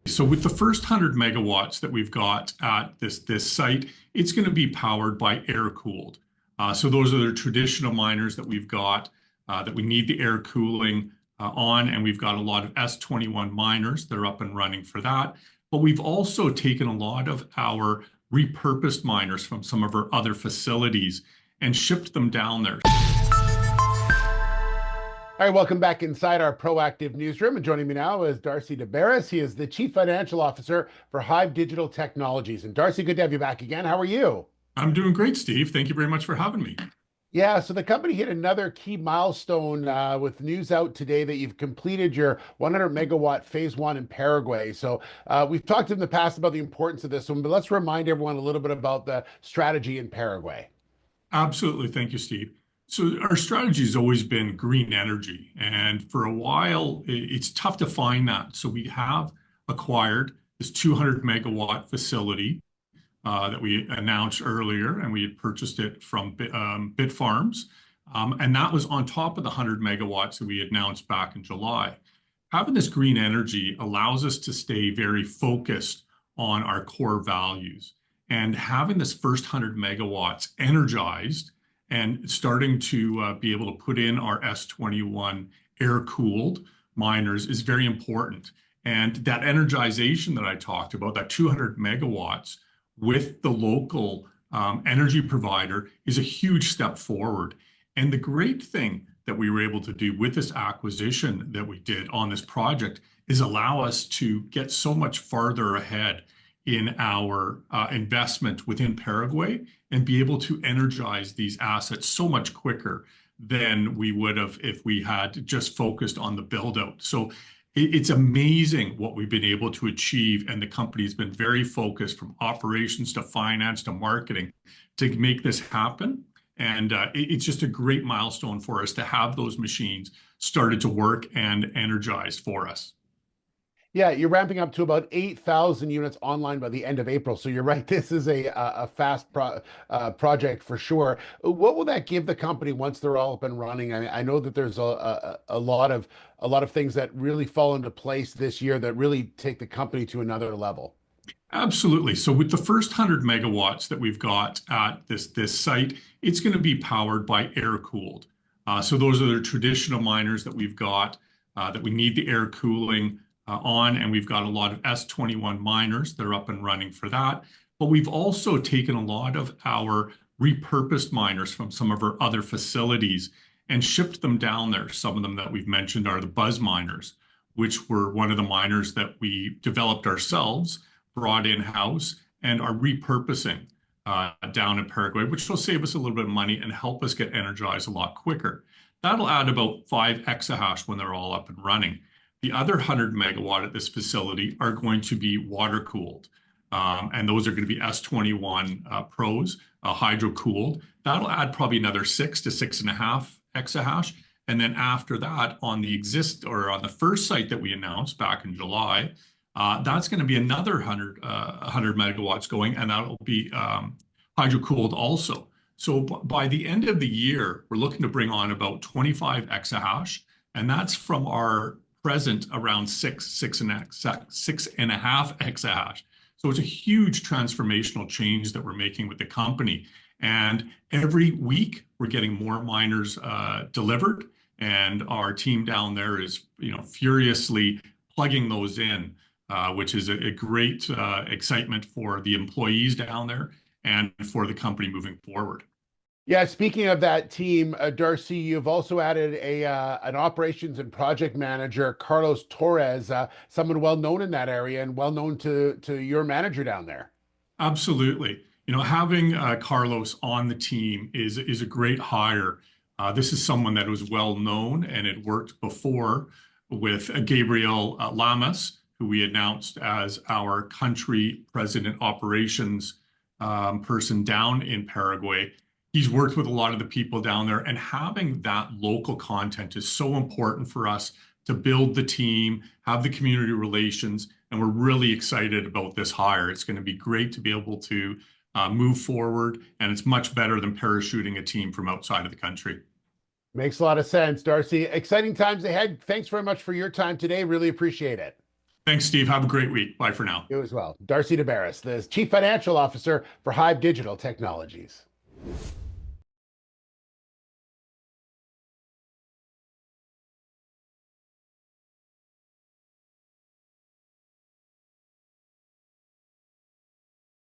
So with the first 100 megawatts that we've got at this site, it's going to be powered by air cooled. So those are the traditional miners that we've got that we need the air cooling on, and we've got a lot of S21 miners that are up and running for that. But we've also taken a lot of our repurposed miners from some of our other facilities and shipped them down there. All right, welcome back inside our proactive newsroom. And joining me now is Darcy Daubaras. He is the Chief Financial Officer for Hive Digital Technologies. And Darcy, good to have you back again. How are you? I'm doing great, Steve. Thank you very much for having me. Yeah, so the company hit another key milestone with news out today that you've completed your 100 megawatt phase one in Paraguay. So we've talked in the past about the importance of this one, but let's remind everyone a little bit about the strategy in Paraguay. Absolutely. Thank you, Steve. So our strategy has always been green energy, and for a while it's tough to find that. So we have acquired this 200 megawatt facility that we announced earlier, and we had purchased it from Bitfarms, and that was on top of the 100 megawatts that we announced back in July. Having this green energy allows us to stay very focused on our core values, and having this first 100 megawatts energized and starting to be able to put in our S21 air-cooled miners is very important. And that energization that I talked about, that 200 megawatts with the local energy provider, is a huge step forward. And the great thing that we were able to do with this acquisition that we did on this project is allow us to get so much farther ahead in our investment within Paraguay and be able to energize these assets so much quicker than we would have if we had just focused on the build out. So it's amazing what we've been able to achieve, and the company's been very focused from operations to finance to marketing to make this happen. And it's just a great milestone for us to have those machines started to work and energized for us. Yeah, you're ramping up to about 8,000 units online by the end of April. So you're right, this is a fast project for sure. What will that give the company once they're all up and running? I know that there's a lot of things that really fall into place this year that really take the company to another level. Absolutely. So with the first 100 megawatts that we've got at this site, it's going to be powered by air cooled. So those are the traditional miners that we've got that we need the air cooling on, and we've got a lot of S21 miners that are up and running for that. But we've also taken a lot of our repurposed miners from some of our other facilities and shipped them down there. Some of them that we've mentioned are the Buzz miners, which were one of the miners that we developed ourselves, brought in-house, and are repurposing down in Paraguay, which will save us a little bit of money and help us get energized a lot quicker. That'll add about 5 exahash when they're all up and running. The other 100 megawatt at this facility are going to be water cooled. And those are going to be S21 Pros, hydro cooled. That'll add probably another 6 to 6.5 exahash. And then after that, on the first site that we announced back in July, that's going to be another 100 megawatts going, and that'll be hydro cooled also. So by the end of the year, we're looking to bring on about 25 exahash, and that's from our present around 6.5 exahash. So it's a huge transformational change that we're making with the company. And every week we're getting more miners delivered, and our team down there is, furiously plugging those in, which is a great excitement for the employees down there and for the company moving forward. Yeah, speaking of that team, Darcy, you've also added an operations and project manager, Carlos Torres, someone well known in that area and well known to your manager down there. Absolutely. Having Carlos on the team is a great hire. This is someone that was well known and had worked before with Gabriel Lamas, who we announced as our country president operations person down in Paraguay. He's worked with a lot of the people down there, and having that local content is so important for us to build the team, have the community relations, and we're really excited about this hire. It's going to be great to be able to move forward, and it's much better than parachuting a team from outside of the country. Makes a lot of sense, Darcy. Exciting times ahead. Thanks very much for your time today. Really appreciate it. Thanks, Steve. Have a great week. Bye for now. You as well. Darcy DeBarris, the Chief Financial Officer for Hive Digital Technologies.